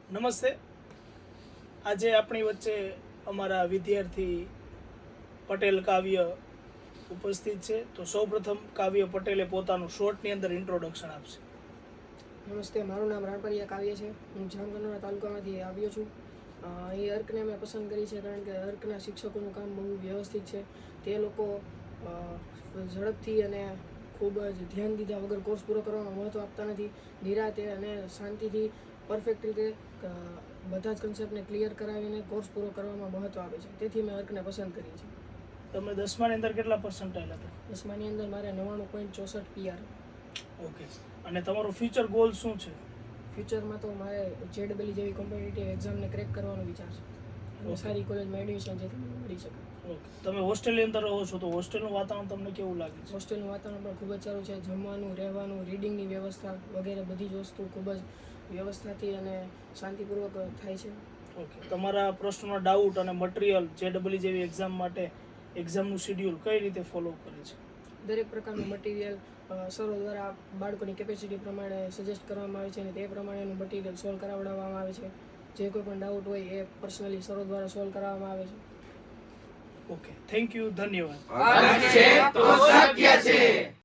નમસ્તે. આજે આપણી વચ્ચે અમારા વિદ્યાર્થી પટેલ કાવ્ય ઉપસ્થિત છે. તો સૌપ્રથમ કાવ્ય પટેલે પોતાનું શોર્ટની અંદર ઇન્ટ્રોડક્શન આપશે. નમસ્તે, મારું નામ રાણપરિયા કાવ્ય છે. હું જામકંડોરણા તાલુકામાંથી આવ્યો છું. એ અર્કને મેં પસંદ કરી છે કારણ કે અર્કના શિક્ષકોનું કામ બહુ વ્યવસ્થિત છે. તે લોકો ઝડપથી અને ખૂબ જ ધ્યાન દીધા વગર કોર્સ પૂરો કરવામાં મહત્ત્વ આપતા નથી. નિરાતે અને શાંતિથી પરફેક્ટ રીતે બધા જ કન્સેપ્ટને ક્લિયર કરાવીને કોર્સ પૂરો કરવામાં મહત્ત્વ આપે છે. તેથી મેં અર્કને પસંદ કરી છે. તમે 10માની અંદર કેટલા પર્સન્ટાઇલ હતા? 10માની અંદર મારે 99.64 PR. ઓકે. અને તમારો ફ્યુચર ગોલ શું છે? ફ્યુચરમાં તો મારે JEE જેવી કોમ્પિટિટિવ એક્ઝામને ક્રેક કરવાનો વિચાર છે અને સારી કોલેજમાં એડમિશન જે તમને મળી શકે. ઓકે. તમે હોસ્ટેલની અંદર રહો છો તો હોસ્ટેલનું વાતાવરણ તમને કેવું લાગે છે? હોસ્ટેલનું વાતાવરણ પણ ખૂબ જ સારું છે. જમવાનું, રહેવાનું, રીડિંગની વ્યવસ્થા વગેરે બધી જ વસ્તુ ખૂબ જ વ્યવસ્થાથી અને શાંતિપૂર્વક થાય છે. ઓકે. તમારા પ્રશ્નોના ડાઉટ અને મટીરિયલ JEE જેવી એક્ઝામ માટે એક્ઝામનું શિડ્યુલ કઈ રીતે ફોલો કરે છે? દરેક પ્રકારનું મટીરિયલ સરો દ્વારા બાળકોની કેપેસિટી પ્રમાણે સજેસ્ટ કરવામાં આવે છે અને તે પ્રમાણેનું મટીરિયલ સોલ્વ કરાવડાવવામાં આવે છે. જે કોઈ પણ ડાઉટ હોય એ પર્સનલી સરો દ્વારા સોલ્વ કરાવવામાં આવે છે. ઓકે. Thank you. ધન્યવાદ. છે તો સત્ય છે.